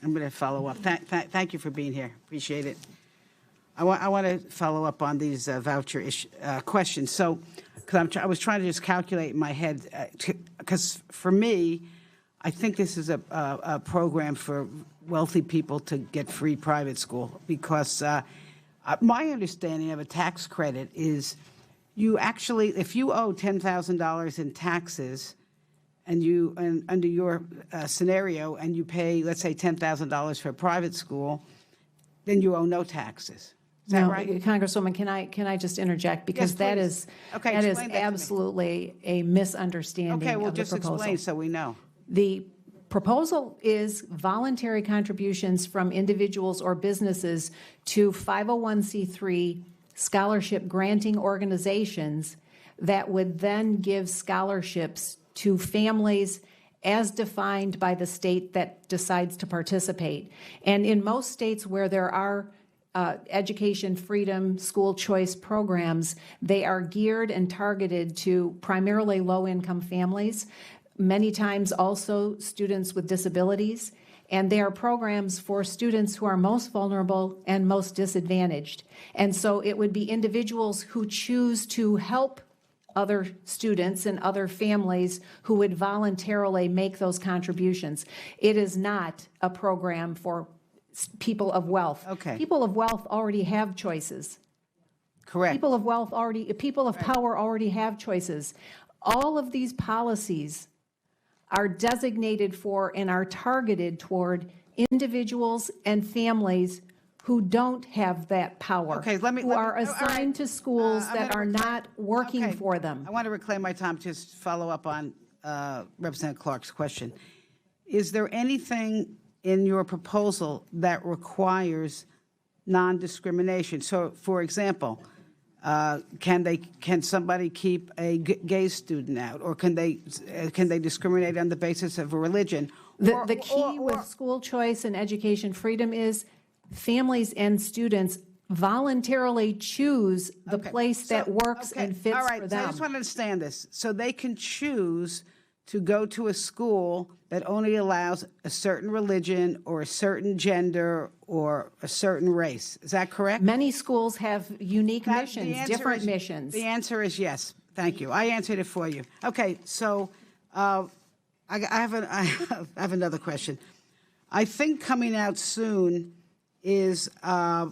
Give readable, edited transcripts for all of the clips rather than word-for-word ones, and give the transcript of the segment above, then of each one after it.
I'm going to follow up. Thank you for being here. Appreciate it. I want to follow up on these voucher questions. So, because I was trying to just calculate in my head, because for me, I think this is a program for wealthy people to get free private school, because my understanding of a tax credit is you actually, if you owe $10,000 in taxes, and under your scenario, and you pay, let's say, $10,000 for a private school, then you owe no taxes. Is that right? Congresswoman, can I just interject, because yes, that is absolutely a misunderstanding of the proposal. Okay, well, just explain so we know. The proposal is voluntary contributions from individuals or businesses to 501c3 scholarship granting organizations that would then give scholarships to families as defined by the state that decides to participate. And in most states where there are education freedom, school choice programs, they are geared and targeted to primarily low-income families, many times also students with disabilities, and they are programs for students who are most vulnerable and most disadvantaged. And so it would be individuals who choose to help other students and other families who would voluntarily make those contributions. It is not a program for people of wealth. Okay. People of wealth already have choices. Correct. People of power already have choices. All of these policies are designated for and are targeted toward individuals and families who don't have that power, who are assigned to schools that are not working for them. I want to reclaim my time to just follow up on Representative Clark's question. Is there anything in your proposal that requires non-discrimination? So, for example, can somebody keep a gay student out, or can they discriminate on the basis of a religion? The key with school choice and education freedom is families and students voluntarily choose the place that works and fits for them. So I just want to understand this. So they can choose to go to a school that only allows a certain religion or a certain gender or a certain race. Is that correct? Many schools have unique missions, different missions. The answer is yes. Thank you. I answered it for you. Okay, so I have another question. I think coming out soon is a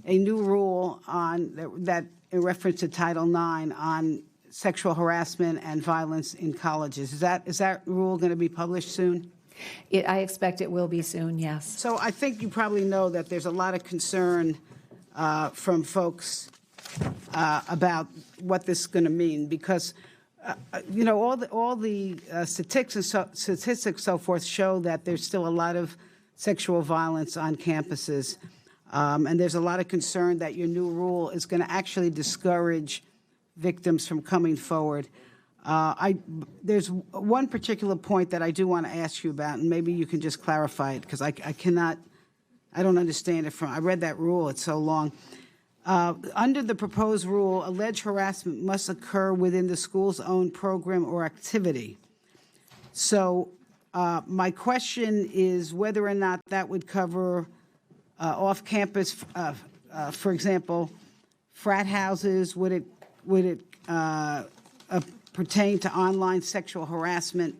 new rule on that in reference to Title IX on sexual harassment and violence in colleges. Is that rule going to be published soon? I expect it will be soon, yes. So I think you probably know that there's a lot of concern from folks about what this is going to mean, because you know, all the statistics so forth show that there's still a lot of sexual violence on campuses, and there's a lot of concern that your new rule is going to actually discourage victims from coming forward. There's one particular point that I do want to ask you about, and maybe you can just clarify it, because I don't understand it I read that rule, it's so long. Under the proposed rule, alleged harassment must occur within the school's own program or activity. So my question is whether or not that would cover off-campus, for example, frat houses. Would it pertain to online sexual harassment?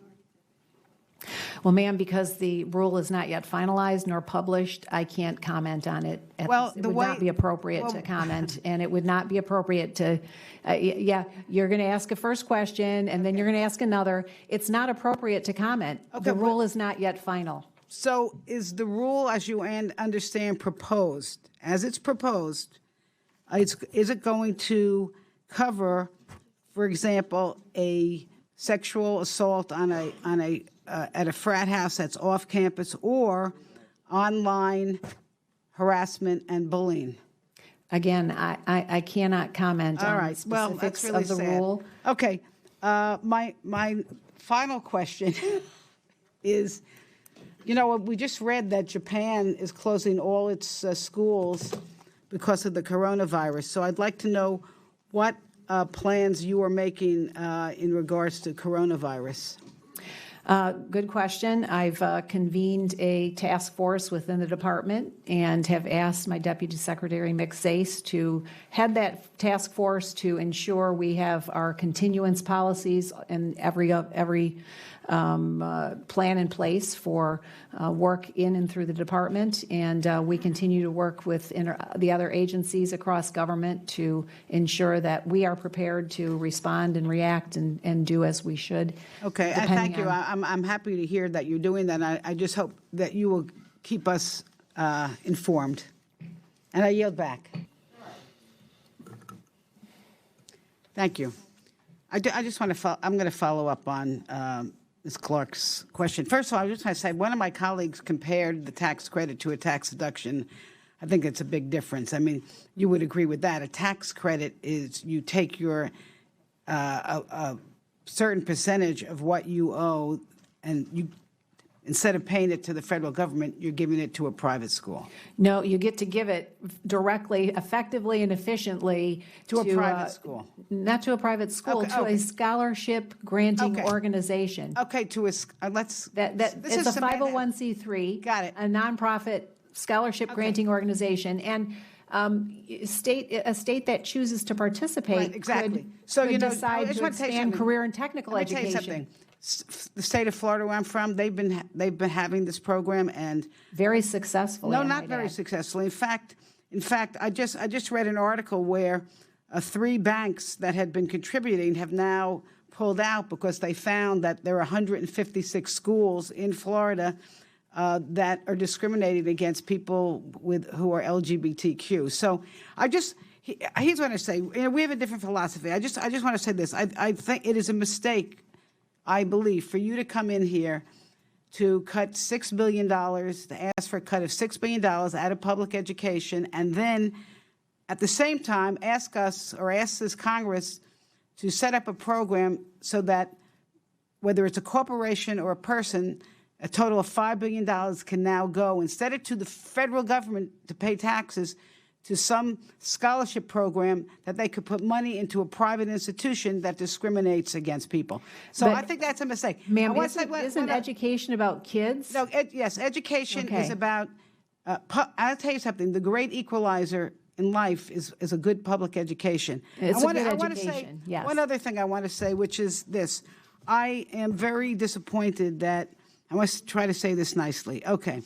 Well, ma'am, because the rule is not yet finalized nor published, I can't comment on it. It would not be appropriate to comment, and it would not be appropriate to, yeah, you're going to ask a first question, and then you're going to ask another. It's not appropriate to comment. The rule is not yet final. So is the rule, as you understand, proposed? As it's proposed, is it going to cover, for example, a sexual assault at a frat house that's off campus, or online harassment and bullying? Again, I cannot comment on the specifics of the rule. Okay, my final question is, you know, we just read that Japan is closing all its schools because of the coronavirus. So I'd like to know what plans you are making in regards to coronavirus. Good question. I've convened a task force within the department and have asked my Deputy Secretary Mick Zace to head that task force to ensure we have our continuance policies and every plan in place for work in and through the department, and we continue to work with the other agencies across government to ensure that we are prepared to respond and react and do as we should. Okay, thank you. I'm happy to hear that you're doing that. I just hope that you will keep us informed. And I yield back. Thank you. I just want to I'm going to follow up on Ms. Clark's question. First of all, I just want to say one of my colleagues compared the tax credit to a tax deduction. I think it's a big difference. I mean, you would agree with that. A tax credit is you take your a certain percentage of what you owe, and you, instead of paying it to the federal government, you're giving it to a private school. No, you get to give it directly, effectively, and efficiently to a private school. Not to a private school, a scholarship granting organization. Okay, to a let's. It's a 501c3. Got it. A nonprofit scholarship granting organization, and a state that chooses to participate exactly. could decide to expand career and technical education. Let me tell you something. The state of Florida, where I'm from, they've been having this program, and very successfully. No, not very successfully. In fact, I just read an article where 3 banks that had been contributing have now pulled out because they found that there are 156 schools in Florida that are discriminating against people who are LGBTQ. So here's what I say. We have a different philosophy. I just want to say this. I think it is a mistake, I believe, for you to come in here to cut $6 billion, to ask for a cut of $6 billion out of public education, and then at the same time ask us or ask this Congress to set up a program so that whether it's a corporation or a person, a total of $5 billion can now go, instead of to the federal government to pay taxes, to some scholarship program that they could put money into a private institution that discriminates against people. So I think that's a mistake. Ma'am, isn't education about kids? No, yes, education is about, I'll tell you something, the great equalizer in life is a good public education. It's a good education, yes. One other thing I want to say, which is this. I am very disappointed that, I must try to say this nicely. Okay.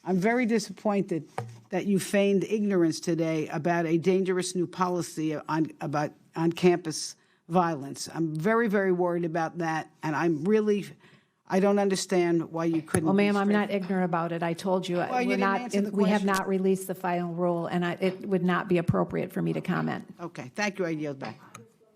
I'm very disappointed that you feigned ignorance today about a dangerous new policy on campus violence. I'm very, very worried about that, and I don't understand why you couldn't. Well, ma'am, I'm not ignorant about it. I told you, we have not released the final rule, and it would not be appropriate for me to comment. Okay, thank you. I yield back.